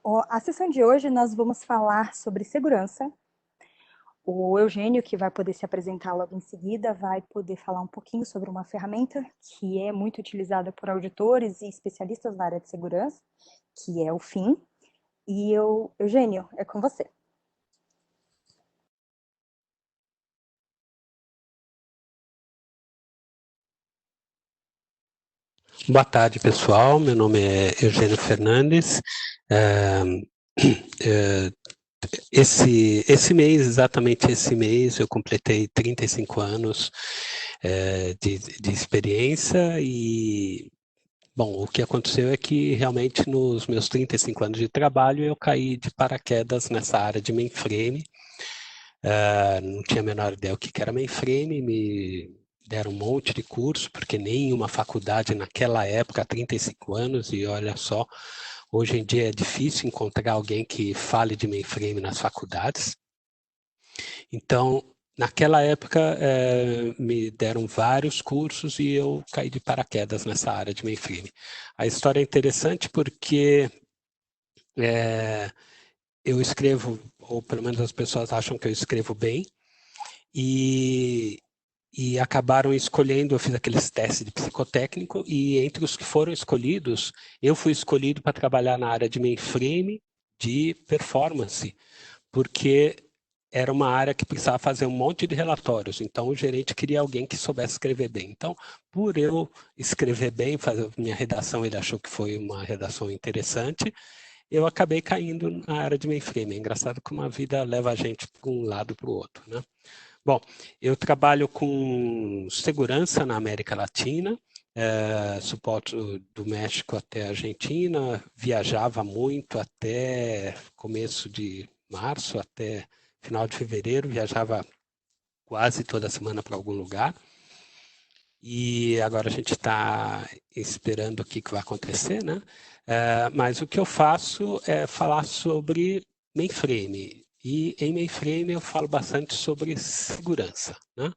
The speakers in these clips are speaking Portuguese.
A sessão de hoje nós vamos falar sobre segurança. O Eugênio, que vai poder se apresentar logo em seguida, vai poder falar um pouquinho sobre uma ferramenta que é muito utilizada por auditores e especialistas na área de segurança, que é o FIM. Eugênio, é com você. Boa tarde, pessoal. Meu nome é Eugênio Fernandes. Esse mês, exatamente esse mês, eu completei 35 anos de experiência e, bom, o que aconteceu é que realmente nos meus 35 anos de trabalho eu caí de paraquedas nessa área de mainframe. Não tinha a menor ideia o que era mainframe, me deram um monte de curso, porque nenhuma faculdade naquela época, há 35 anos, e olha só, hoje em dia é difícil encontrar alguém que fale de mainframe nas faculdades. Então, naquela época, me deram vários cursos e eu caí de paraquedas nessa área de mainframe. A história é interessante porque eu escrevo, ou pelo menos as pessoas acham que eu escrevo bem, e acabaram escolhendo, eu fiz aqueles testes de psicotécnico, e entre os que foram escolhidos, eu fui escolhido para trabalhar na área de mainframe de performance, porque era uma área que precisava fazer um monte de relatórios, então o gerente queria alguém que soubesse escrever bem. Então, por eu escrever bem, fazer minha redação, ele achou que foi uma redação interessante, eu acabei caindo na área de mainframe. É engraçado como a vida leva a gente para um lado para o outro, né? Bom, eu trabalho com segurança na América Latina, suporte do México até a Argentina, viajava muito até começo de março, até final de fevereiro, viajava quase toda semana para algum lugar. E agora a gente está esperando o que vai acontecer, né? Mas o que eu faço é falar sobre mainframe. E em mainframe eu falo bastante sobre segurança, né?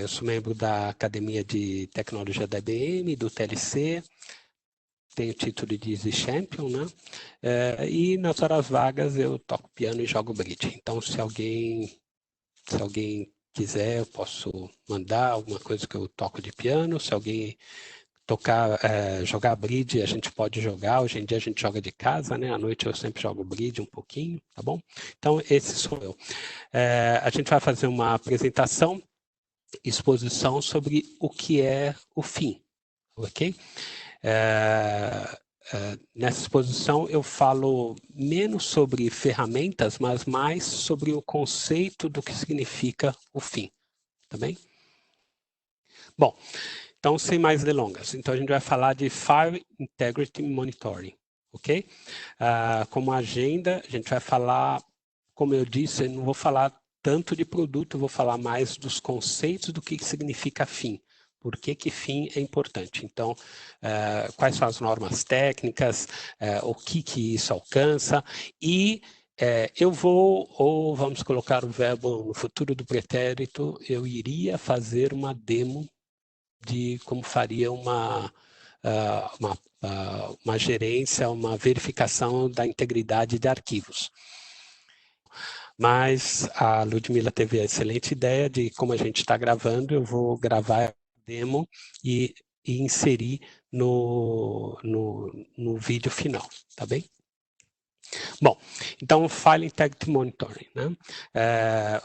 Eu sou membro da Academia de Tecnologia da IBM, do TLC, tenho o título de Easy Champion, né? E nas horas vagas eu toco piano e jogo bridge. Então, se alguém quiser, eu posso mandar alguma coisa que eu toco de piano. Se alguém jogar bridge, a gente pode jogar. Hoje em dia a gente joga de casa, né? À noite eu sempre jogo bridge um pouquinho, tá bom? Então, esse sou eu. A gente vai fazer uma apresentação, exposição sobre o que é o FIM, ok? Nessa exposição eu falo menos sobre ferramentas, mas mais sobre o conceito do que significa o FIM, tá bem? Bom, então sem mais delongas, então a gente vai falar de Fire Integrity Monitoring, ok? Como agenda, a gente vai falar, como eu disse, eu não vou falar tanto de produto, eu vou falar mais dos conceitos do que significa FIM. Por que FIM é importante? Então, quais são as normas técnicas, o que isso alcança, e eu vou, ou vamos colocar o verbo no futuro do pretérito, eu iria fazer uma demo de como faria uma gerência, uma verificação da integridade de arquivos. Mas a Ludmila teve a excelente ideia de, como a gente está gravando, eu vou gravar a demo e inserir no vídeo final, tá bem? Bom, então, File Integrity Monitoring, né?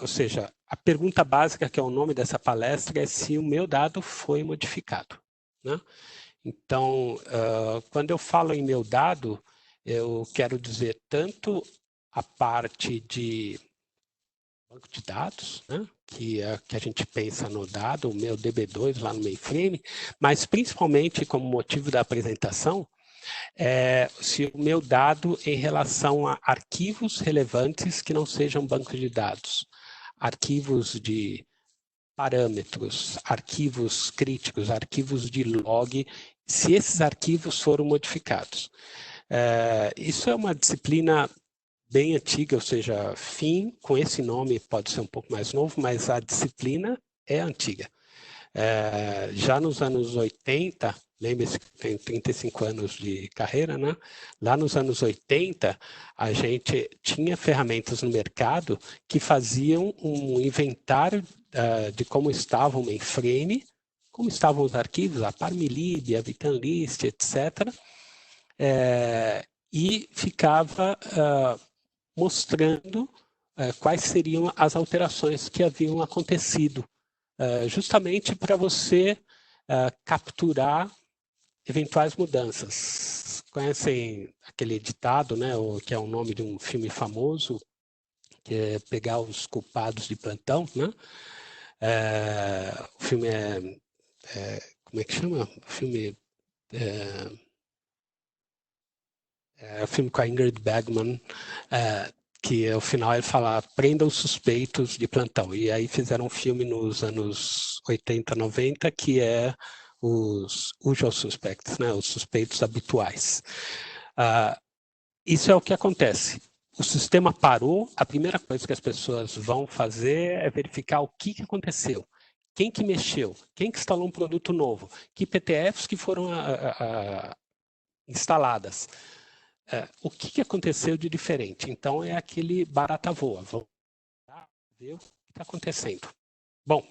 Ou seja, a pergunta básica, que é o nome dessa palestra, é se o meu dado foi modificado, né? Então, quando eu falo em meu dado, eu quero dizer tanto a parte de banco de dados, né? Que a gente pensa no dado, o meu DB2 lá no mainframe, mas principalmente como motivo da apresentação, se o meu dado em relação a arquivos relevantes que não sejam bancos de dados, arquivos de parâmetros, arquivos críticos, arquivos de log, se esses arquivos foram modificados. Isso é uma disciplina bem antiga, ou seja, FIM, com esse nome pode ser um pouco mais novo, mas a disciplina é antiga. Já nos anos 80, lembre-se que tem 35 anos de carreira, né? Lá nos anos 80, a gente tinha ferramentas no mercado que faziam um inventário de como estava o mainframe, como estavam os arquivos, a Parmlib, a Vitanlist, etc. E ficava mostrando quais seriam as alterações que haviam acontecido, justamente para você capturar eventuais mudanças. Conhecem aquele ditado, né, que é o nome de um filme famoso, que é pegar os culpados de plantão, né? O filme como é que chama? O filme o filme com a Ingrid Bergman, que ao final ele fala, prenda os suspeitos de plantão. E aí fizeram um filme nos anos 80, 90, que é os usual suspects, né? Os suspeitos habituais. Isso é o que acontece. O sistema parou, a primeira coisa que as pessoas vão fazer é verificar o que aconteceu. Quem que mexeu? Quem que instalou um produto novo? Que PTFs que foram instaladas? O que aconteceu de diferente? Então, é aquele barata voa. Vamos ver o que está acontecendo. Bom,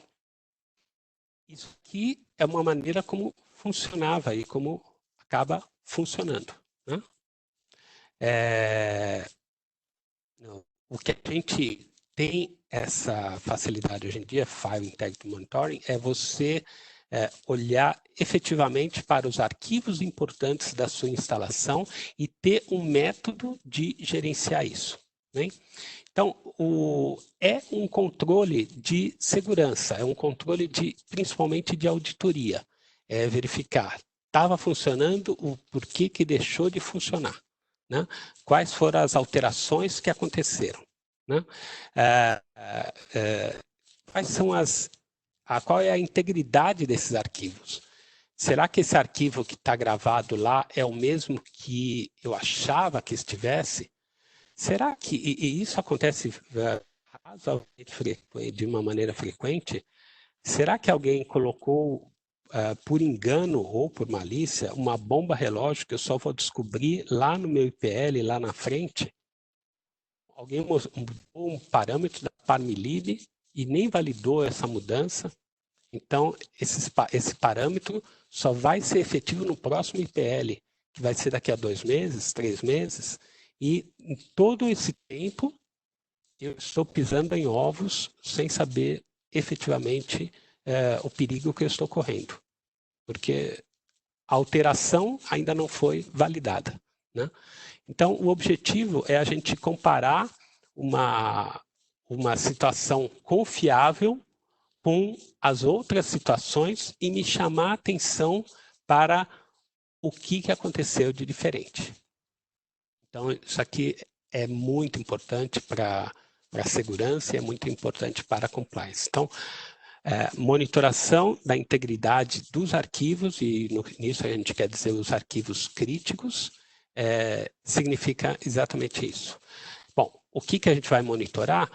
isso aqui é uma maneira como funcionava e como acaba funcionando, né? O que a gente tem essa facilidade hoje em dia, File Integrity Monitoring, é você olhar efetivamente para os arquivos importantes da sua instalação e ter um método de gerenciar isso, né? Então, é um controle de segurança, é um controle principalmente de auditoria. É verificar, estava funcionando, o porquê que deixou de funcionar, né? Quais foram as alterações que aconteceram, né? Qual é a integridade desses arquivos? Será que esse arquivo que está gravado lá é o mesmo que eu achava que estivesse? Será que e isso acontece razoavelmente de uma maneira frequente? Será que alguém colocou, por engano ou por malícia, uma bomba relógio que eu só vou descobrir lá no meu IPL, lá na frente? Alguém mudou um parâmetro da Parmlib e nem validou essa mudança? Então, esse parâmetro só vai ser efetivo no próximo IPL, que vai ser daqui a 2 meses, 3 meses, e em todo esse tempo eu estou pisando em ovos sem saber efetivamente o perigo que eu estou correndo, porque a alteração ainda não foi validada, né? Então, o objetivo é a gente comparar uma situação confiável com as outras situações e me chamar a atenção para o que aconteceu de diferente. Então, isso aqui é muito importante para a segurança e é muito importante para a compliance. Então, monitoração da integridade dos arquivos, e nisso a gente quer dizer os arquivos críticos, significa exatamente isso. Bom, o que a gente vai monitorar?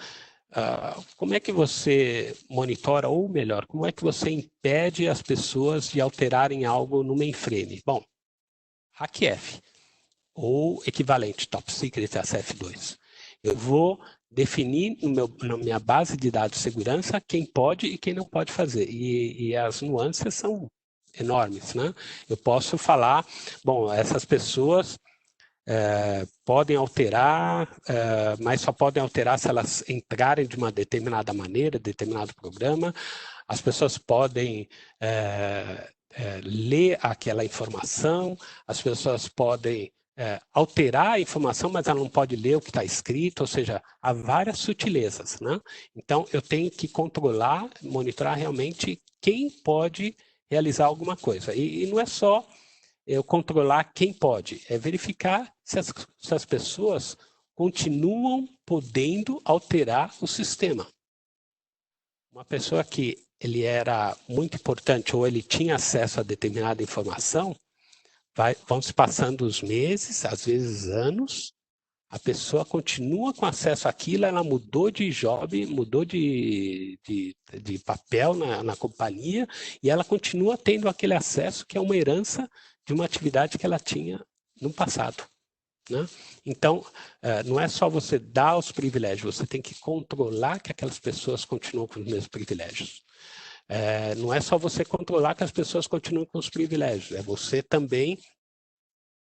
Como é que você monitora, ou melhor, como é que você impede as pessoas de alterarem algo no mainframe? Bom, HackF, ou equivalente Top Secret SF2. Eu vou definir na minha base de dados de segurança quem pode e quem não pode fazer. E as nuances são enormes, né? Eu posso falar, bom, essas pessoas podem alterar, mas só podem alterar se elas entrarem de uma determinada maneira, determinado programa. As pessoas podem ler aquela informação, as pessoas podem alterar a informação, mas ela não pode ler o que está escrito, ou seja, há várias sutilezas, né? Então, eu tenho que controlar, monitorar realmente quem pode realizar alguma coisa. E não é só eu controlar quem pode, é verificar se as pessoas continuam podendo alterar o sistema. Uma pessoa que ele era muito importante ou ele tinha acesso a determinada informação, vão se passando os meses, às vezes anos, A pessoa continua com acesso àquilo, ela mudou de job, mudou de papel na companhia, e ela continua tendo aquele acesso que é uma herança de uma atividade que ela tinha no passado. Né? Então, não é só você dar os privilégios, você tem que controlar que aquelas pessoas continuam com os mesmos privilégios. Não é só você controlar que as pessoas continuam com os privilégios, é você também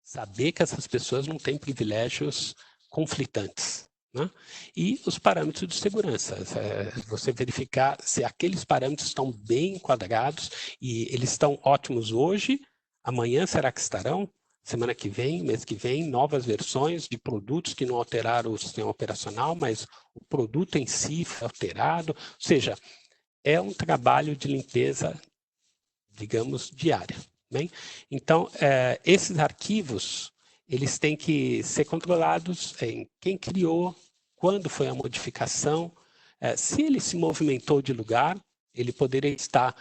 saber que essas pessoas não têm privilégios conflitantes. Né? E os parâmetros de segurança, você verificar se aqueles parâmetros estão bem enquadrados e eles estão ótimos hoje, amanhã será que estarão? Semana que vem, mês que vem, novas versões de produtos que não alteraram o sistema operacional, mas o produto em si foi alterado. Ou seja, é um trabalho de limpeza, digamos, diária. Bem? Então, esses arquivos, eles têm que ser controlados em quem criou, quando foi a modificação, se ele se movimentou de lugar, ele poderia estar,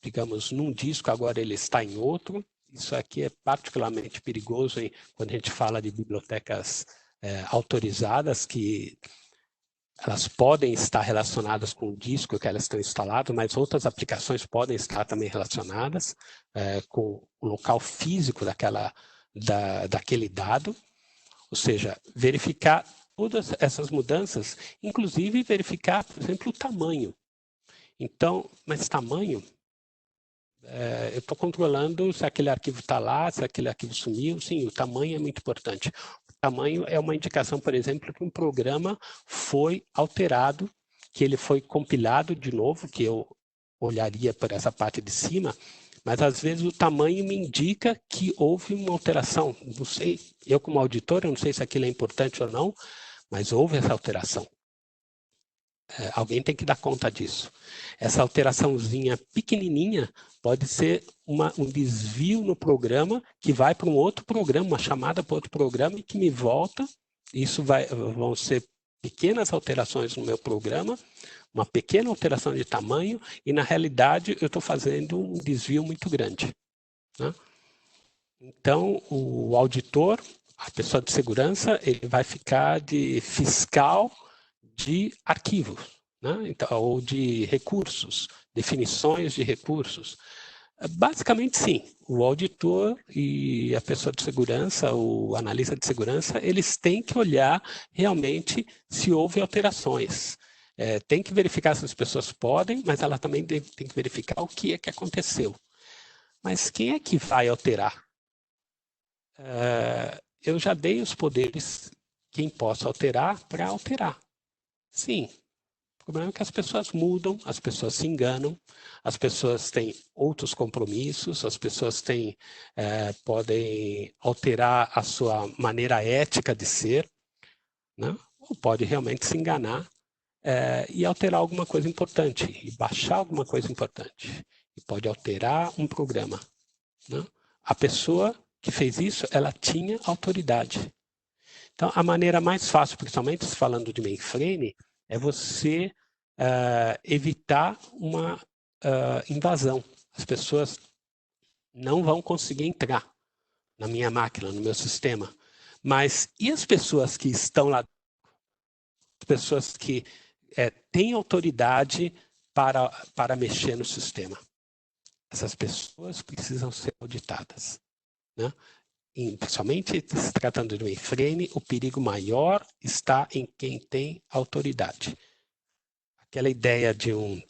digamos, num disco, agora ele está em outro. Isso aqui é particularmente perigoso quando a gente fala de bibliotecas autorizadas, que elas podem estar relacionadas com o disco que elas estão instaladas, mas outras aplicações podem estar também relacionadas com o local físico daquele dado. Ou seja, verificar todas essas mudanças, inclusive verificar, por exemplo, o tamanho. Então, mas tamanho, eu estou controlando se aquele arquivo está lá, se aquele arquivo sumiu. Sim, o tamanho é muito importante. O tamanho é uma indicação, por exemplo, que um programa foi alterado, que ele foi compilado de novo, que eu olharia por essa parte de cima, mas às vezes o tamanho me indica que houve uma alteração. Não sei, eu como auditor, eu não sei se aquilo é importante ou não, mas houve essa alteração. Alguém tem que dar conta disso. Essa alteraçãozinha pequenininha pode ser um desvio no programa que vai para um outro programa, uma chamada para outro programa e que me volta. Isso vão ser pequenas alterações no meu programa, uma pequena alteração de tamanho e, na realidade, eu estou fazendo um desvio muito grande. Né? Então, o auditor, a pessoa de segurança, ele vai ficar de fiscal de arquivos, né? Então, ou de recursos, definições de recursos. Basicamente, sim. O auditor e a pessoa de segurança, o analista de segurança, eles têm que olhar realmente se houve alterações. Tem que verificar se as pessoas podem, mas ela também tem que verificar o que é que aconteceu. Mas quem é que vai alterar? Eu já dei os poderes, quem possa alterar, para alterar. Sim, o problema é que as pessoas mudam, as pessoas se enganam, as pessoas têm outros compromissos, as pessoas podem alterar a sua maneira ética de ser, né? Ou pode realmente se enganar e alterar alguma coisa importante, e baixar alguma coisa importante. E pode alterar um programa. Né? A pessoa que fez isso, ela tinha autoridade. Então, a maneira mais fácil, principalmente falando de mainframe, é você evitar uma invasão. As pessoas não vão conseguir entrar na minha máquina, no meu sistema. Mas e as pessoas que estão lá? As pessoas que têm autoridade para mexer no sistema. Essas pessoas precisam ser auditadas. Né? Principalmente se tratando de um mainframe, o perigo maior está em quem tem autoridade. Aquela ideia de um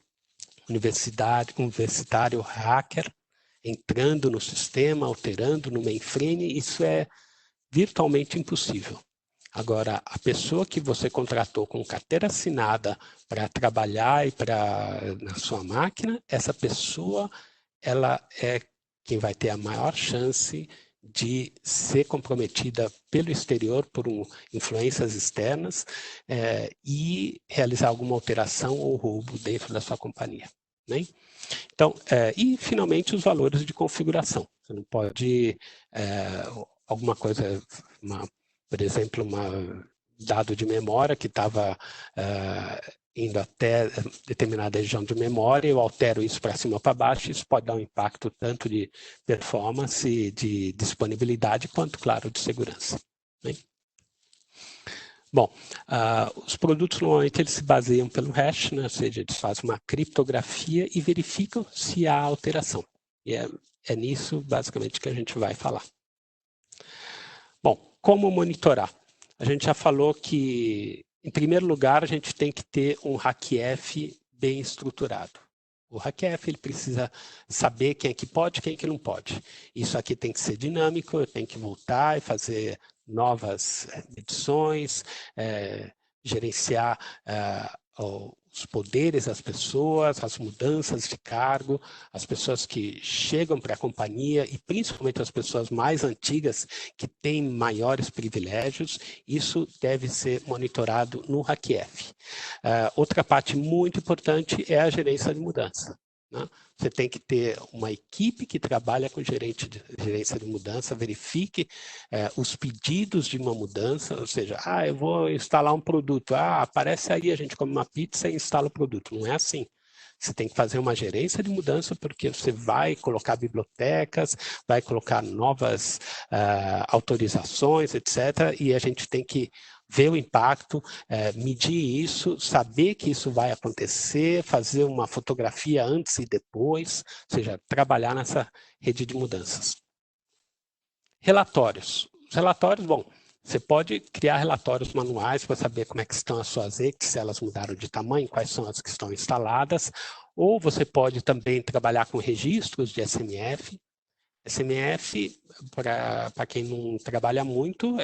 universitário hacker entrando no sistema, alterando no mainframe, isso é virtualmente impossível. Agora, a pessoa que você contratou com carteira assinada para trabalhar na sua máquina, essa pessoa ela é quem vai ter a maior chance de ser comprometida pelo exterior por influências externas e realizar alguma alteração ou roubo dentro da sua companhia. Né? Então, e finalmente os valores de configuração. Você não pode alguma coisa, por exemplo, um dado de memória que estava indo até determinada região de memória, eu altero isso para cima ou para baixo, isso pode dar um impacto tanto de performance, de disponibilidade, quanto, claro, de segurança. Né? Bom, os produtos normalmente eles se baseiam pelo hash, né? Ou seja, eles fazem uma criptografia e verificam se há alteração. E é nisso, basicamente, que a gente vai falar. Bom, como monitorar? A gente já falou que, em primeiro lugar, a gente tem que ter um hackF bem estruturado. O hackF ele precisa saber quem é que pode e quem é que não pode. Isso aqui tem que ser dinâmico, eu tenho que voltar e fazer novas medições, gerenciar os poderes das pessoas, as mudanças de cargo, as pessoas que chegam para a companhia e principalmente as pessoas mais antigas que têm maiores privilégios, isso deve ser monitorado no hackF. Outra parte muito importante é a gerência de mudança. Né? Você tem que ter uma equipe que trabalha com gerência de mudança, verifique os pedidos de uma mudança, ou seja, eu vou instalar um produto, aparece aí, a gente come uma pizza e instala o produto. Não é assim. Você tem que fazer uma gerência de mudança porque você vai colocar bibliotecas, vai colocar novas autorizações, etc. E a gente tem que ver o impacto, medir isso, saber que isso vai acontecer, fazer uma fotografia antes e depois, ou seja, trabalhar nessa rede de mudanças. Relatórios. Os relatórios, bom, você pode criar relatórios manuais para saber como é que estão as suas EX, se elas mudaram de tamanho, quais são as que estão instaladas, ou você pode também trabalhar com registros de SMF. SMF, para quem não trabalha muito,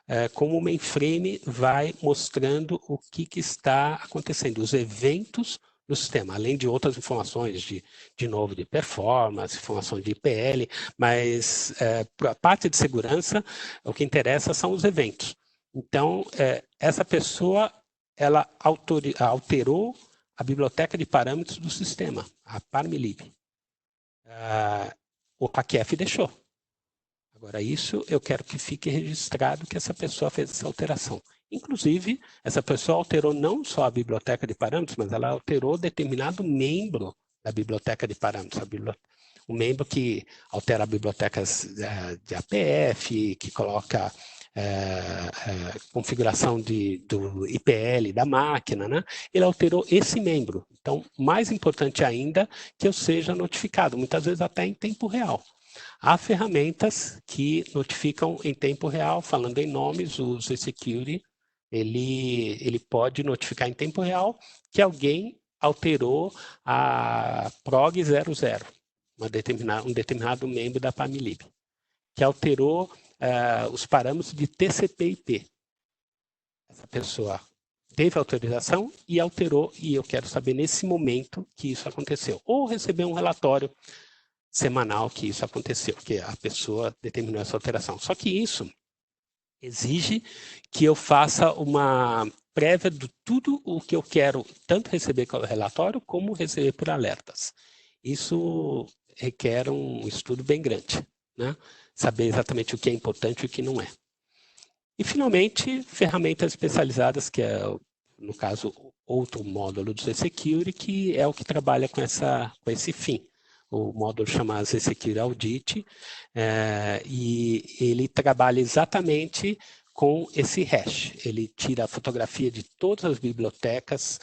é como o mainframe vai mostrando o que está acontecendo, os eventos do sistema, além de outras informações, de novo, de performance, informação de IPL, mas para a parte de segurança, o que interessa são os eventos. Então, essa pessoa, ela alterou a biblioteca de parâmetros do sistema, a Parmlib. O hackF deixou. Agora, isso eu quero que fique registrado que essa pessoa fez essa alteração. Inclusive, essa pessoa alterou não só a biblioteca de parâmetros, mas ela alterou determinado membro da biblioteca de parâmetros. Um membro que altera bibliotecas de APF, que coloca configuração do IPL da máquina, né? Ele alterou esse membro. Então, mais importante ainda que eu seja notificado, muitas vezes até em tempo real. Há ferramentas que notificam em tempo real, falando em nomes, o Z-Security, ele pode notificar em tempo real que alguém alterou a prog 00, um determinado membro da Parmlib, que alterou os parâmetros de TCP/IP. Essa pessoa teve autorização e alterou, e eu quero saber nesse momento que isso aconteceu. Ou receber um relatório semanal que isso aconteceu, que a pessoa determinou essa alteração. Só que isso exige que eu faça uma prévia de tudo o que eu quero tanto receber como relatório, como receber por alertas. Isso requer um estudo bem grande, né? Saber exatamente o que é importante e o que não é. E, finalmente, ferramentas especializadas, que é, no caso, outro módulo do Z-Security, que é o que trabalha com esse fim. O módulo chama Z-Security Audit, e ele trabalha exatamente com esse hash. Ele tira a fotografia de todas as bibliotecas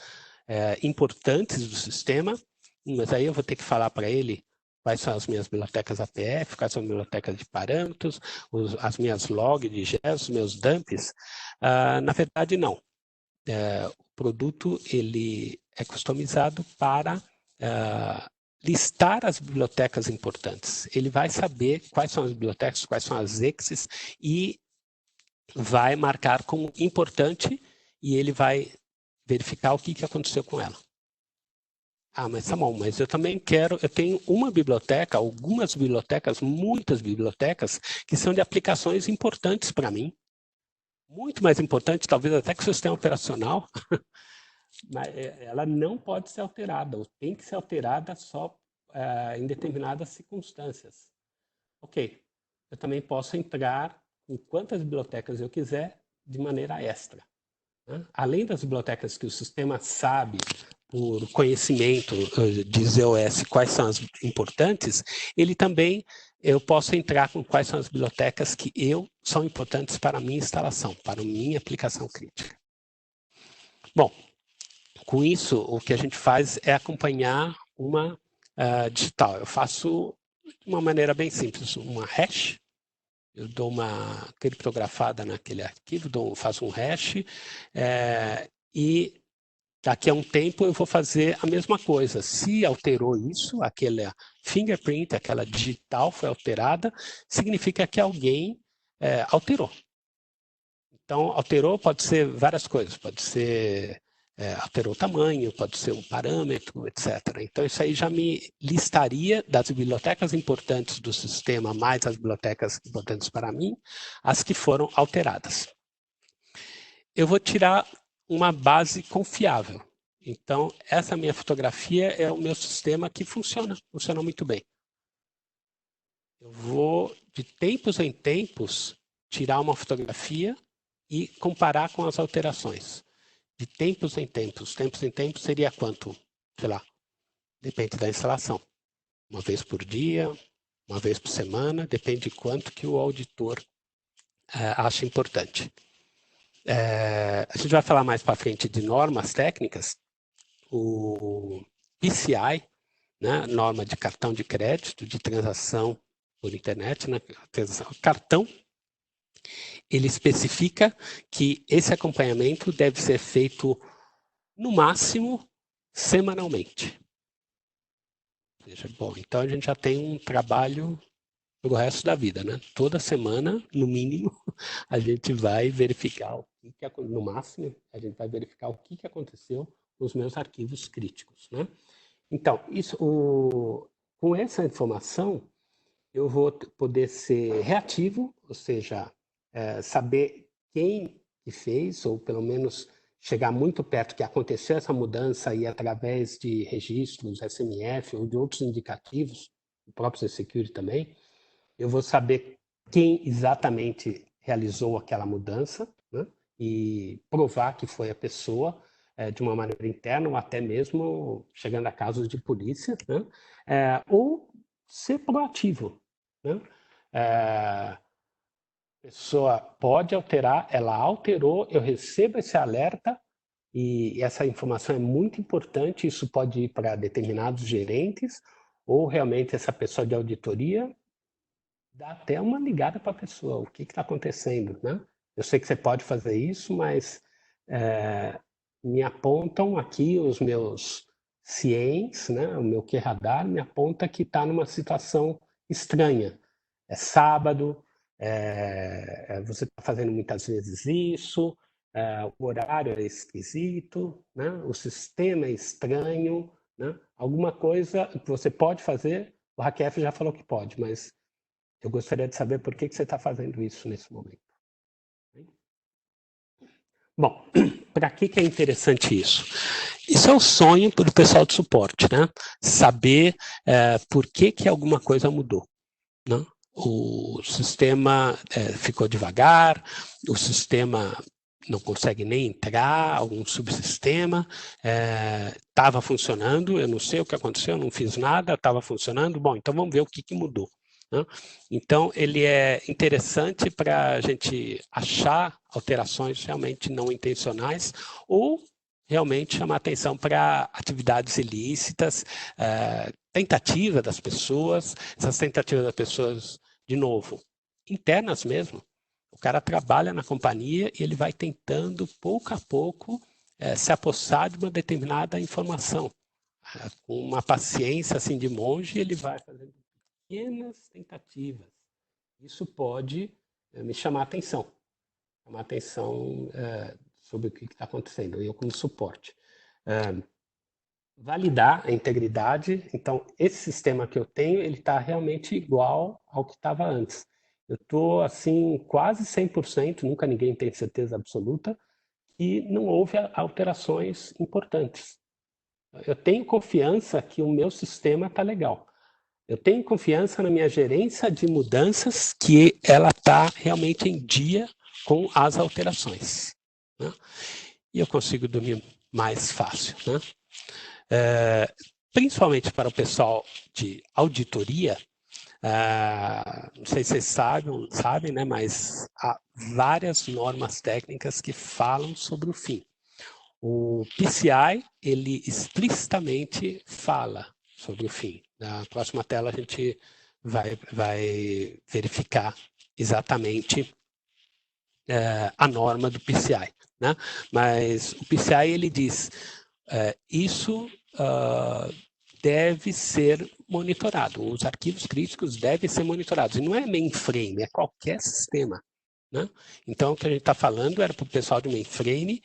importantes do sistema, mas aí eu vou ter que falar para ele quais são as minhas bibliotecas APF, quais são as bibliotecas de parâmetros, as minhas logs de GES, os meus dumps. Na verdade, não. O produto ele é customizado para listar as bibliotecas importantes. Ele vai saber quais são as bibliotecas, quais são as exes e vai marcar como importante e ele vai verificar o que aconteceu com ela. Mas tá bom, mas eu também eu tenho uma biblioteca, algumas bibliotecas, muitas bibliotecas, que são de aplicações importantes para mim. Muito mais importante, talvez até que o sistema operacional, mas ela não pode ser alterada, ou tem que ser alterada só em determinadas circunstâncias. Ok, eu também posso entrar com quantas bibliotecas eu quiser de maneira extra. Né? Além das bibliotecas que o sistema sabe por conhecimento de ZOS quais são as importantes, ele também, eu posso entrar com quais são as bibliotecas que são importantes para a minha instalação, para a minha aplicação crítica. Bom, com isso, o que a gente faz é acompanhar uma digital. Eu faço de uma maneira bem simples, uma hash, eu dou uma criptografada naquele arquivo, faço um hash, e daqui a um tempo eu vou fazer a mesma coisa. Se alterou isso, aquela fingerprint, aquela digital foi alterada, significa que alguém alterou. Então, alterou pode ser várias coisas, pode ser alterou o tamanho, pode ser um parâmetro, etc. Então, isso aí já me listaria das bibliotecas importantes do sistema, mais as bibliotecas importantes para mim, as que foram alteradas. Eu vou tirar uma base confiável. Então, essa minha fotografia é o meu sistema que funciona muito bem. Eu vou, de tempos em tempos, tirar uma fotografia e comparar com as alterações. De tempos em tempos. Tempos em tempos seria quanto? Sei lá, depende da instalação. Uma vez por dia, uma vez por semana, depende de quanto que o auditor acha importante. A gente vai falar mais para frente de normas técnicas. O PCI, né, norma de cartão de crédito, de transação por internet, né, cartão, ele especifica que esse acompanhamento deve ser feito, no máximo, semanalmente. Ou seja, bom, então a gente já tem um trabalho para o resto da vida, né? Toda semana, no mínimo, a gente vai verificar, no máximo, a gente vai verificar o que aconteceu nos meus arquivos críticos, né? Então, com essa informação, eu vou poder ser reativo, ou seja, saber quem que fez, ou pelo menos chegar muito perto que aconteceu essa mudança e através de registros, SMF ou de outros indicativos, o próprio Security também, eu vou saber quem exatamente realizou aquela mudança, né? E provar que foi a pessoa de uma maneira interna ou até mesmo chegando a casos de polícia, né? Ou ser proativo, né? A pessoa pode alterar, ela alterou, eu recebo esse alerta e essa informação é muito importante, isso pode ir para determinados gerentes ou realmente essa pessoa de auditoria dá até uma ligada para a pessoa, o que está acontecendo, né? Eu sei que você pode fazer isso, mas me apontam aqui os meus CIEMs, né? O meu QRadar me aponta que está numa situação estranha. É sábado, você está fazendo muitas vezes isso, o horário é esquisito, né? O sistema é estranho, né? Alguma coisa que você pode fazer, o HackF já falou que pode, mas eu gostaria de saber por que você está fazendo isso nesse momento. Bom, para que é interessante isso? Isso é um sonho para o pessoal de suporte, né? Saber por que alguma coisa mudou, né? O sistema ficou devagar, o sistema não consegue nem entrar, algum subsistema, estava funcionando, eu não sei o que aconteceu, não fiz nada, estava funcionando, bom, então vamos ver o que mudou. Né? Então, ele é interessante para a gente achar alterações realmente não intencionais ou realmente chamar atenção para atividades ilícitas, tentativa das pessoas, essas tentativas das pessoas, de novo, internas mesmo. O cara trabalha na companhia e ele vai tentando, pouco a pouco, se apossar de uma determinada informação. Com uma paciência assim de monge, ele vai fazendo pequenas tentativas. Isso pode me chamar a atenção. Chamar a atenção sobre o que está acontecendo, eu como suporte. Validar a integridade. Então, esse sistema que eu tenho, ele está realmente igual ao que estava antes. Eu estou, assim, quase 100%, nunca ninguém tem certeza absoluta, e não houve alterações importantes. Eu tenho confiança que o meu sistema está legal. Eu tenho confiança na minha gerência de mudanças, que ela está realmente em dia com as alterações, né? E eu consigo dormir mais fácil, né? Principalmente para o pessoal de auditoria, não sei se vocês sabem, né, mas há várias normas técnicas que falam sobre o fim. O PCI, ele explicitamente fala sobre o fim. Na próxima tela a gente vai verificar exatamente a norma do PCI, né? Mas o PCI, ele diz, isso deve ser monitorado, os arquivos críticos devem ser monitorados, e não é mainframe, é qualquer sistema. Né? Então, o que a gente está falando era para o pessoal de mainframe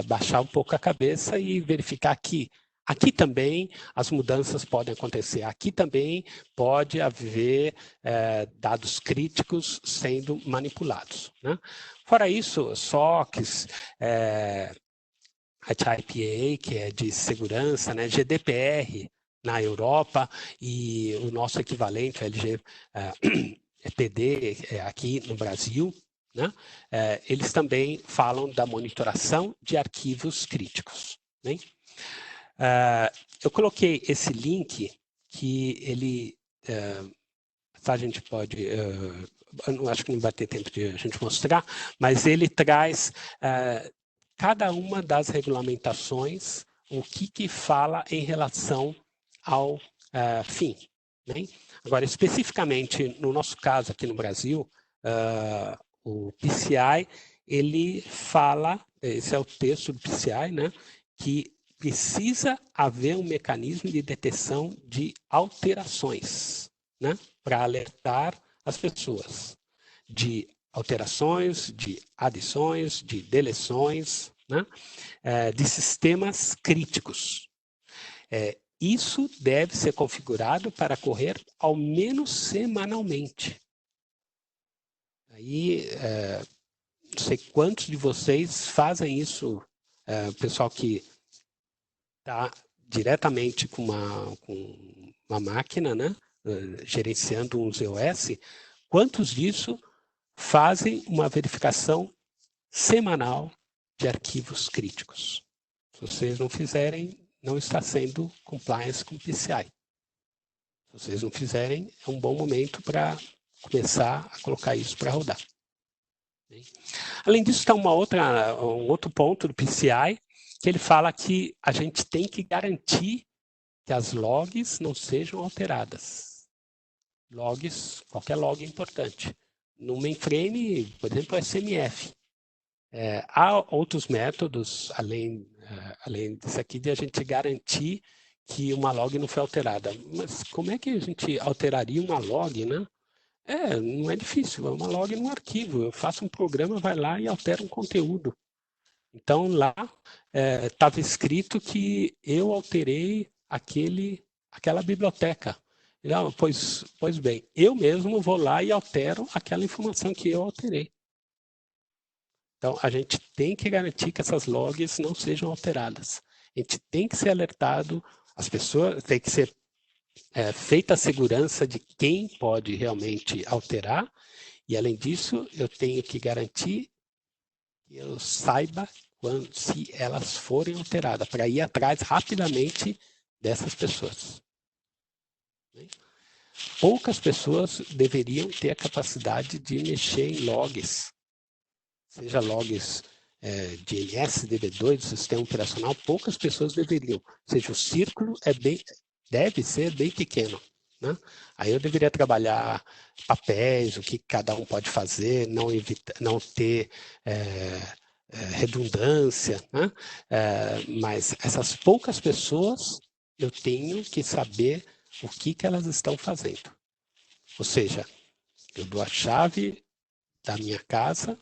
baixar um pouco a cabeça e verificar que aqui também as mudanças podem acontecer, aqui também pode haver dados críticos sendo manipulados. Né? Fora isso, SOCs, a HIPAA, que é de segurança, né? GDPR na Europa e o nosso equivalente, o LGPD, aqui no Brasil, né? Eles também falam da monitoração de arquivos críticos. Né? Eu coloquei esse link que ele, a gente pode, eu acho que não vai ter tempo de a gente mostrar, mas ele traz cada uma das regulamentações, o que fala em relação ao fim. Né? Agora, especificamente no nosso caso aqui no Brasil, o PCI, ele fala, esse é o texto do PCI, né, que precisa haver um mecanismo de detecção de alterações, né, para alertar as pessoas de alterações, de adições, de deleções, né, de sistemas críticos. Isso deve ser configurado para ocorrer ao menos semanalmente. Aí, não sei quantos de vocês fazem isso, pessoal que está diretamente com uma máquina, né, gerenciando um ZOS, quantos disso fazem uma verificação semanal de arquivos críticos? Se vocês não fizerem, não está sendo compliance com o PCI. Se vocês não fizerem, é um bom momento para começar a colocar isso para rodar. Além disso, está um outro ponto do PCI, que ele fala que a gente tem que garantir que as logs não sejam alteradas. Logs, qualquer log é importante. No mainframe, por exemplo, o SMF. Há outros métodos, além disso aqui, de a gente garantir que uma log não foi alterada. Mas como é que a gente alteraria uma log, né? Não é difícil, é uma log num arquivo. Eu faço um programa, vai lá e altera um conteúdo. Então, lá estava escrito que eu alterei aquela biblioteca. Não, pois bem, eu mesmo vou lá e altero aquela informação que eu alterei. Então, a gente tem que garantir que essas logs não sejam alteradas. A gente tem que ser alertado, as pessoas tem que ser feita a segurança de quem pode realmente alterar, e além disso, eu tenho que garantir que eu saiba se elas forem alteradas, para ir atrás rapidamente dessas pessoas. Poucas pessoas deveriam ter a capacidade de mexer em logs, seja logs DNS, DB2, do sistema operacional, poucas pessoas deveriam. Ou seja, o círculo deve ser bem pequeno. Né? Aí eu deveria trabalhar papéis, o que cada um pode fazer, não ter redundância, né? Mas essas poucas pessoas, eu tenho que saber o que elas estão fazendo. Ou seja, eu dou a chave da minha casa,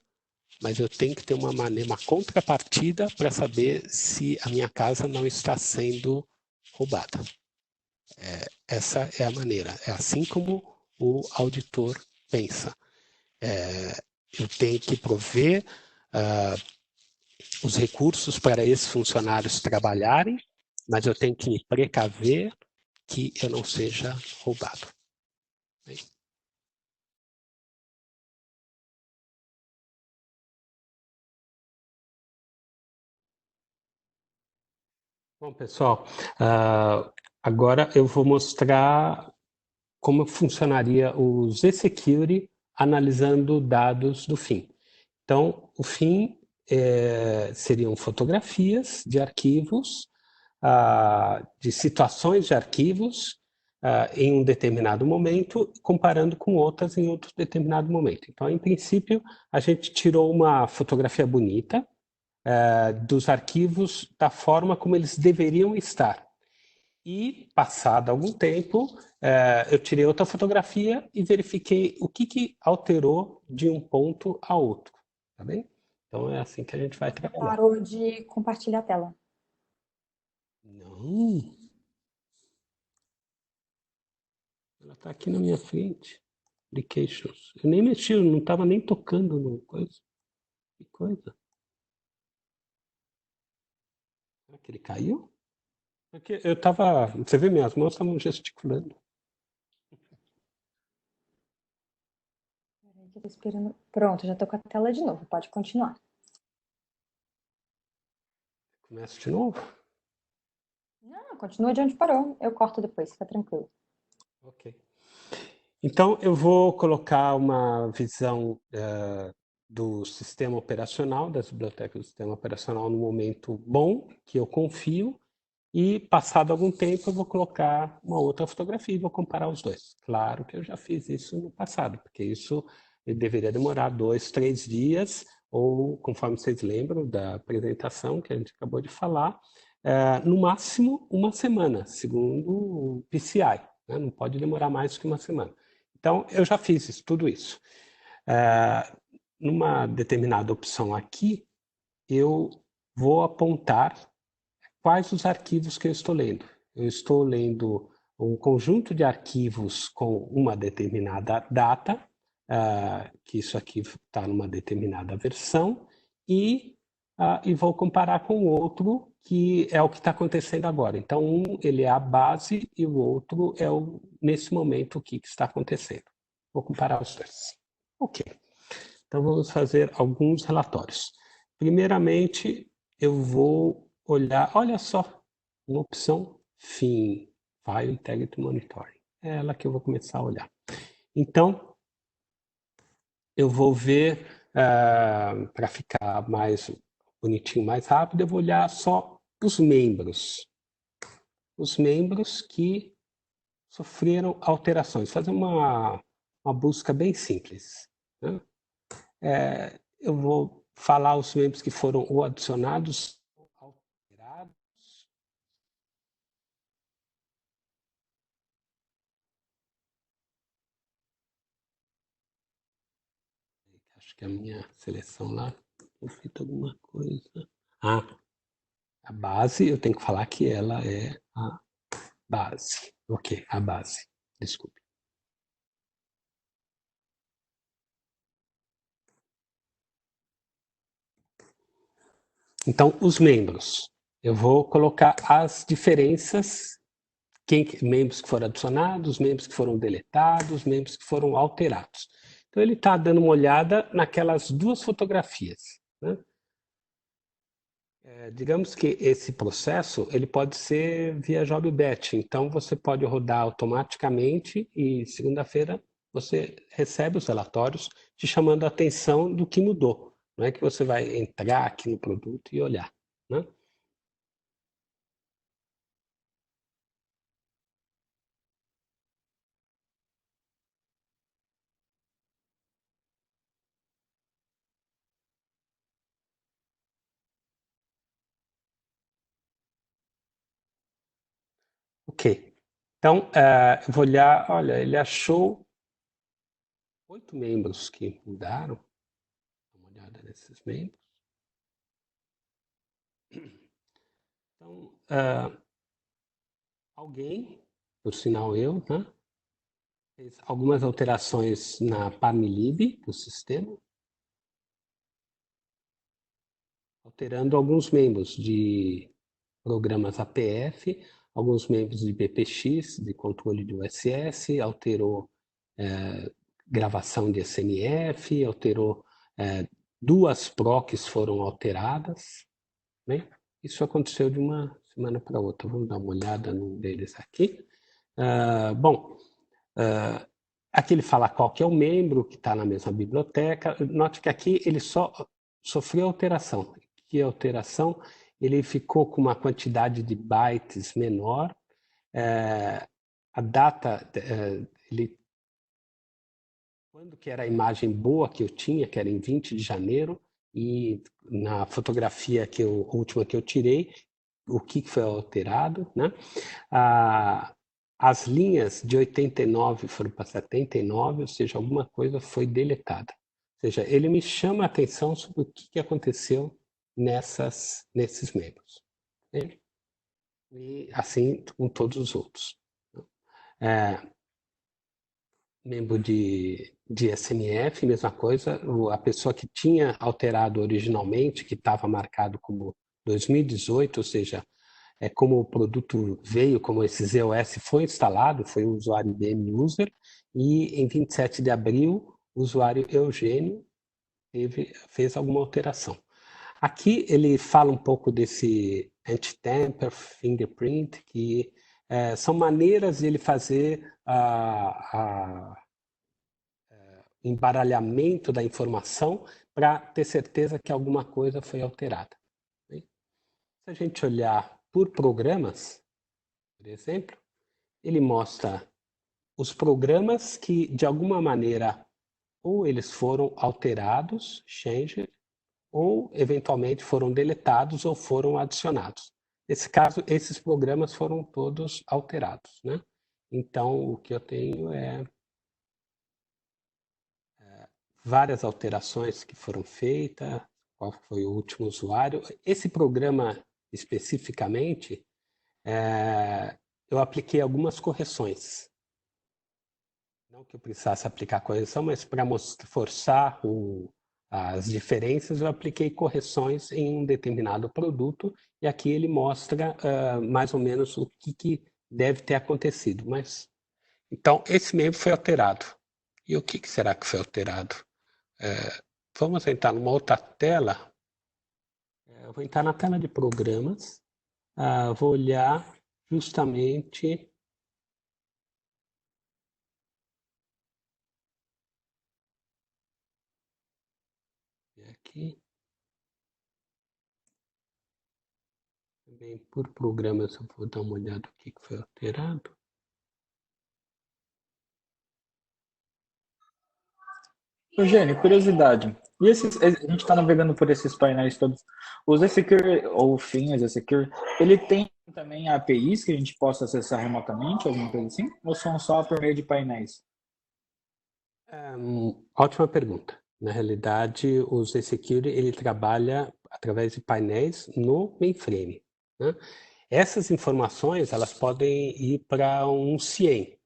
mas eu tenho que ter uma contrapartida para saber se a minha casa não está sendo roubada. Essa é a maneira. É assim como o auditor pensa. Eu tenho que prover os recursos para esses funcionários trabalharem, mas eu tenho que me precaver que eu não seja roubado. Bom, pessoal, agora eu vou mostrar como funcionaria o Z-Security analisando dados do FIM. Então, o FIM seriam fotografias de arquivos, de situações de arquivos em um determinado momento, comparando com outras em outro determinado momento. Então, em princípio, a gente tirou uma fotografia bonita dos arquivos da forma como eles deveriam estar. E, passado algum tempo, eu tirei outra fotografia e verifiquei o que alterou de um ponto a outro. Tá bem? Então, é assim que a gente vai trabalhar. Parou de compartilhar a tela. Não, ela está aqui na minha frente. Applications. Eu nem mexi, eu não estava nem tocando no coisa. Que coisa. Será que ele caiu? Porque eu estava. Você vê, minhas mãos estavam gesticulando. Peraí que eu tô esperando. Pronto, já tô com a tela de novo. Pode continuar. Começa de novo? Não, continua de onde parou. Eu corto depois, fica tranquilo. Ok. Então, eu vou colocar uma visão do sistema operacional, das bibliotecas do sistema operacional no momento bom, que eu confio, e passado algum tempo eu vou colocar uma outra fotografia e vou comparar os dois. Claro que eu já fiz isso no passado, porque isso deveria demorar 2, 3 dias, ou, conforme vocês lembram da apresentação que a gente acabou de falar, no máximo uma semana, segundo o PCI. Né? Não pode demorar mais que uma semana. Então, eu já fiz isso, tudo isso. Numa determinada opção aqui, eu vou apontar quais os arquivos que eu estou lendo. Eu estou lendo um conjunto de arquivos com uma determinada data, que isso aqui está numa determinada versão, e vou comparar com o outro, que é o que está acontecendo agora. Então, um ele é a base e o outro é nesse momento o que está acontecendo. Vou comparar os dois. Ok. Então, vamos fazer alguns relatórios. Primeiramente, eu vou olhar, olha só, uma opção FIM, File Integrity Monitoring. É ela que eu vou começar a olhar. Então, eu vou ver, para ficar mais bonitinho, mais rápido, eu vou olhar só os membros. Os membros que sofreram alterações. Fazer uma busca bem simples. Né? Eu vou falar os membros que foram ou adicionados ou alterados. Acho que a minha seleção lá tem feito alguma coisa. A base, eu tenho que falar que ela é a base. Ok, a base. Desculpe. Então, os membros. Eu vou colocar as diferenças, membros que foram adicionados, membros que foram deletados, membros que foram alterados. Então, ele está dando uma olhada naquelas duas fotografias. Né? Digamos que esse processo ele pode ser via job batch, então você pode rodar automaticamente e segunda-feira você recebe os relatórios te chamando a atenção do que mudou. Não é que você vai entrar aqui no produto e olhar. Né? Ok. Então, eu vou olhar, olha, ele achou 8 membros que mudaram. Dá uma olhada nesses membros. Então, alguém, por sinal eu, né, fez algumas alterações na PAMLib do sistema, alterando alguns membros de programas APF, alguns membros de BPX, de controle de USS, alterou gravação de SMF, alterou duas PROCs foram alteradas, né? Isso aconteceu de uma semana para outra. Vamos dar uma olhada num deles aqui. Bom, aqui ele fala qual que é o membro que está na mesma biblioteca. Note que aqui ele só sofreu alteração. Que alteração? Ele ficou com uma quantidade de bytes menor. A data, quando que era a imagem boa que eu tinha, que era em 20 de janeiro, e na fotografia última que eu tirei, o que foi alterado, né? As linhas de 89 foram para 79, ou seja, alguma coisa foi deletada. Ou seja, ele me chama a atenção sobre o que aconteceu nesses membros. Né? E assim com todos os outros. Membro de SNF, mesma coisa, a pessoa que tinha alterado originalmente, que estava marcado como 2018, ou seja, como o produto veio, como esse ZOS foi instalado, foi o usuário IBM User, e em 27 de abril, o usuário Eugênio fez alguma alteração. Aqui ele fala um pouco desse anti-tamper, fingerprint, que são maneiras de ele fazer embaralhamento da informação para ter certeza que alguma coisa foi alterada. Se a gente olhar por programas, por exemplo, ele mostra os programas que, de alguma maneira, ou eles foram alterados, changed, ou eventualmente foram deletados ou foram adicionados. Nesse caso, esses programas foram todos alterados, né? Então, o que eu tenho é várias alterações que foram feitas, qual foi o último usuário. Esse programa, especificamente, eu apliquei algumas correções. Não que eu precisasse aplicar correção, mas para forçar as diferenças, eu apliquei correções em um determinado produto, e aqui ele mostra mais ou menos o que deve ter acontecido. Então, esse membro foi alterado. E o que será que foi alterado? Vamos entrar numa outra tela. Eu vou entrar na tela de programas. Vou olhar justamente aqui. Também por programas eu vou dar uma olhada o que foi alterado. Eugênio, curiosidade. E a gente está navegando por esses painéis todos. O Zsecure, ou o FIM, o Zsecure, ele tem também APIs que a gente possa acessar remotamente, alguma coisa assim? Ou são só por meio de painéis? Ótima pergunta. Na realidade, o Zsecure ele trabalha através de painéis no mainframe. Né? Essas informações elas podem ir para um CIEM,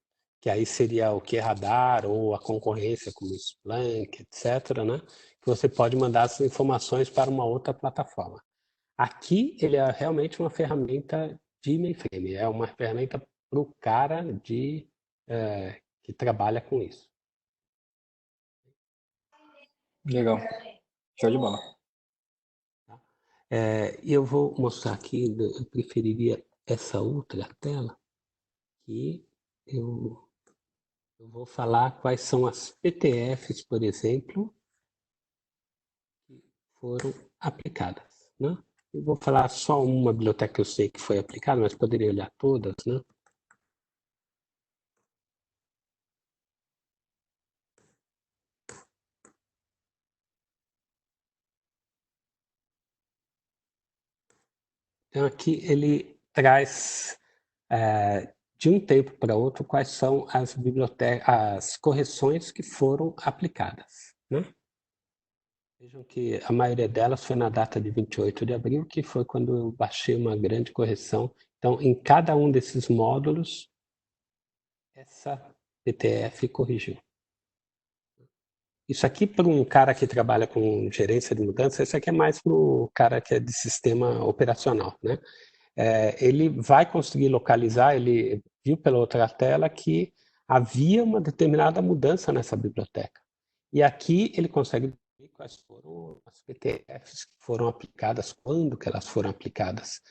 que aí seria o QRadar ou a concorrência como Splunk, etc., né? Que você pode mandar essas informações para uma outra plataforma. Aqui ele é realmente uma ferramenta de mainframe, é uma ferramenta para o cara que trabalha com isso. Legal. Show de bola. E eu vou mostrar aqui, eu preferiria essa outra tela, que eu vou falar quais são as PTFs, por exemplo, que foram aplicadas. Né? Eu vou falar só uma biblioteca que eu sei que foi aplicada, mas poderia olhar todas, né? Então, aqui ele traz, de um tempo para outro, quais são as correções que foram aplicadas. Né? Vejam que a maioria delas foi na data de 28 de abril, que foi quando eu baixei uma grande correção. Então, em cada um desses módulos, essa PTF corrigiu. Isso aqui para um cara que trabalha com gerência de mudança, isso aqui é mais para o cara que é de sistema operacional, né? Ele vai conseguir localizar, ele viu pela outra tela que havia uma determinada mudança nessa biblioteca. E aqui ele consegue ver quais foram as PTFs que foram aplicadas, quando que elas foram aplicadas,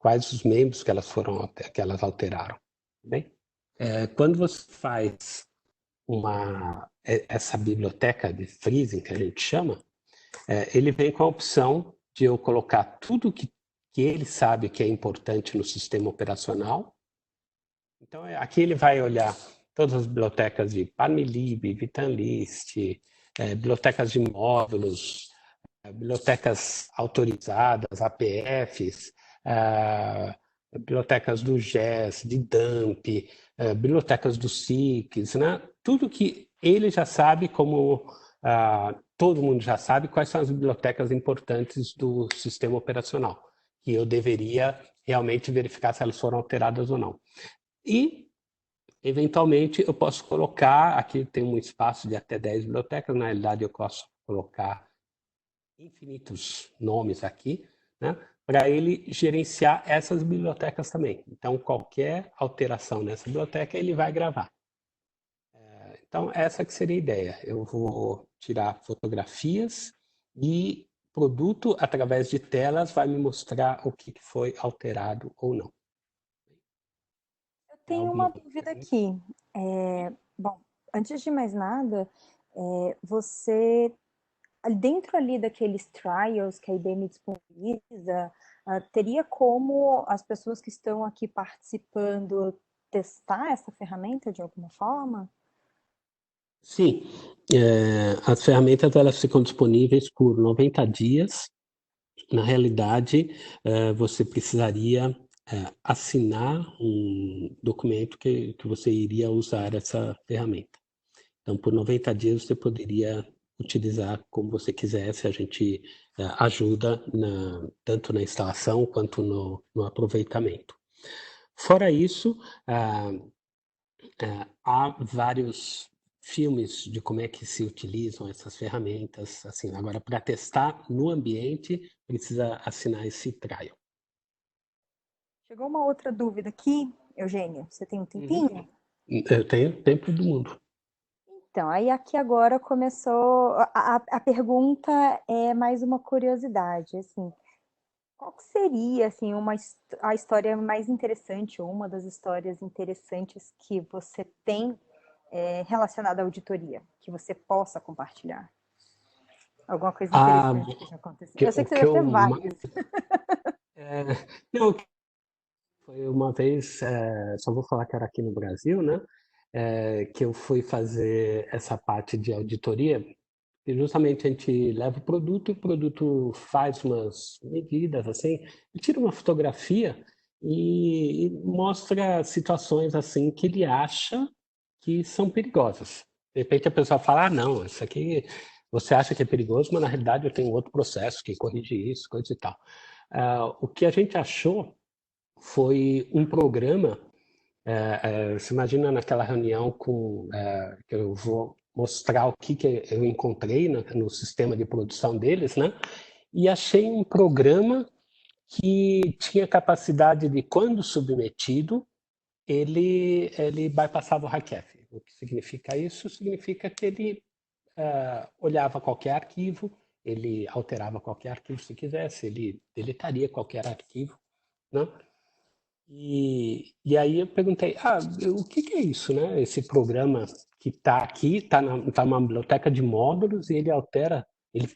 quais os membros que elas alteraram. Bem? Quando você faz essa biblioteca de freezing, que a gente chama, ele vem com a opção de eu colocar tudo que ele sabe que é importante no sistema operacional. Então, aqui ele vai olhar todas as bibliotecas de Parmlib, Vitanlist, bibliotecas de módulos, bibliotecas autorizadas, APFs, bibliotecas do GES, de DAMP, bibliotecas do SIX, né? Tudo que ele já sabe, como todo mundo já sabe, quais são as bibliotecas importantes do sistema operacional, que eu deveria realmente verificar se elas foram alteradas ou não. E, eventualmente, eu posso colocar, aqui tem um espaço de até 10 bibliotecas, na realidade eu posso colocar infinitos nomes aqui, né, para ele gerenciar essas bibliotecas também. Então, qualquer alteração nessa biblioteca, ele vai gravar. Então, essa que seria a ideia. Eu vou tirar fotografias e produto, através de telas, vai me mostrar o que foi alterado ou não. Eu tenho uma dúvida aqui. Bom, antes de mais nada, você, dentro ali daqueles trials que a IBM disponibiliza, teria como as pessoas que estão aqui participando testar essa ferramenta de alguma forma? Sim, as ferramentas elas ficam disponíveis por 90 dias. Na realidade, você precisaria assinar um documento que você iria usar essa ferramenta. Então, por 90 dias, você poderia utilizar como você quisesse. A gente ajuda tanto na instalação quanto no aproveitamento. Fora isso, há vários filmes de como é que se utilizam essas ferramentas. Assim, agora, para testar no ambiente, precisa assinar esse trial. Chegou uma outra dúvida aqui, Eugênio. Você tem um tempinho? Eu tenho tempo do mundo. Então, aí aqui agora começou... A pergunta é mais uma curiosidade, assim. Qual que seria, assim, a história mais interessante, ou uma das histórias interessantes que você tem relacionada à auditoria, que você possa compartilhar? Alguma coisa interessante que já aconteceu? Eu sei que você deve ter várias. Não, foi uma vez, só vou falar que era aqui no Brasil, né? Que eu fui fazer essa parte de auditoria, e justamente a gente leva o produto faz umas medidas, assim, e tira uma fotografia e mostra situações assim que ele acha que são perigosas. De repente a pessoa fala, não, isso aqui você acha que é perigoso, mas na realidade eu tenho outro processo que corrige isso, coisa e tal. O que a gente achou foi um programa. Você imagina naquela reunião que eu vou mostrar o que eu encontrei no sistema de produção deles, né? E achei um programa que tinha capacidade de, quando submetido, ele bypassava o hackF. O que significa isso? Significa que ele olhava qualquer arquivo, ele alterava qualquer arquivo se quisesse, ele deletaria qualquer arquivo, né? E aí eu perguntei, o que é isso, né? Esse programa que está aqui, está numa biblioteca de módulos e ele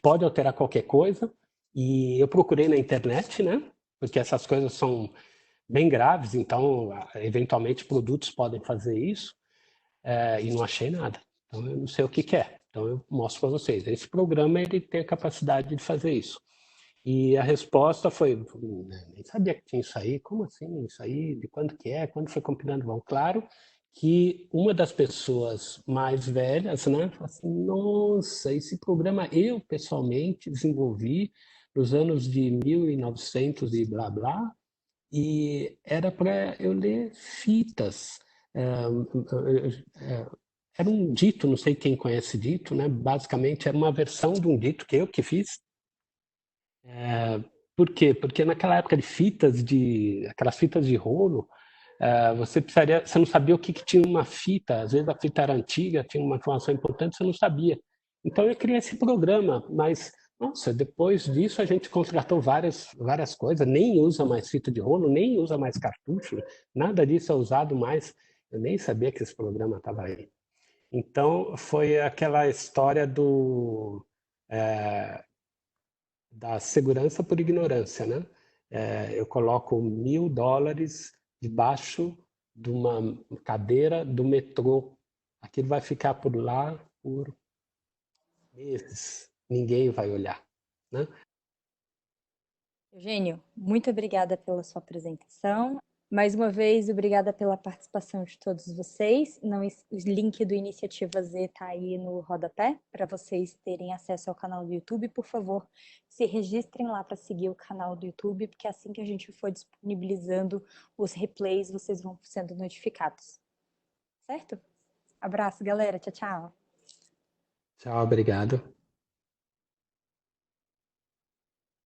pode alterar qualquer coisa. E eu procurei na internet, né? Porque essas coisas são bem graves, então eventualmente produtos podem fazer isso, e não achei nada. Então eu não sei o que é. Então eu mostro para vocês. Esse programa ele tem a capacidade de fazer isso. E a resposta foi, nem sabia que tinha isso aí, como assim isso aí, de quando que é, quando foi compilando? Bom, claro que uma das pessoas mais velhas, né, falou assim, nossa, esse programa eu pessoalmente desenvolvi nos anos de 1900 e blá blá, e era para eu ler fitas. Era um dito, não sei quem conhece dito, né? Basicamente era uma versão de um dito que eu que fiz. Por quê? Porque naquela época de aquelas fitas de rolo, você não sabia o que tinha uma fita. Às vezes a fita era antiga, tinha uma informação importante, você não sabia. Então eu criei esse programa, mas Nossa, depois disso a gente contratou várias coisas, nem usa mais fita de rolo, nem usa mais cartucho, nada disso é usado mais. Eu nem sabia que esse programa estava aí. Então, foi aquela história da segurança por ignorância, né? Eu coloco $1.000 debaixo de uma cadeira do metrô. Aquilo vai ficar por lá por meses. Ninguém vai olhar, né? Eugênio, muito obrigada pela sua apresentação. Mais uma vez, obrigada pela participação de todos vocês. Não, o link do Iniciativa Z está aí no rodapé para vocês terem acesso ao canal do YouTube. Por favor, se registrem lá para seguir o canal do YouTube, porque assim que a gente for disponibilizando os replays, vocês vão sendo notificados. Certo? Abraço, galera. Tchau, tchau. Tchau, obrigado.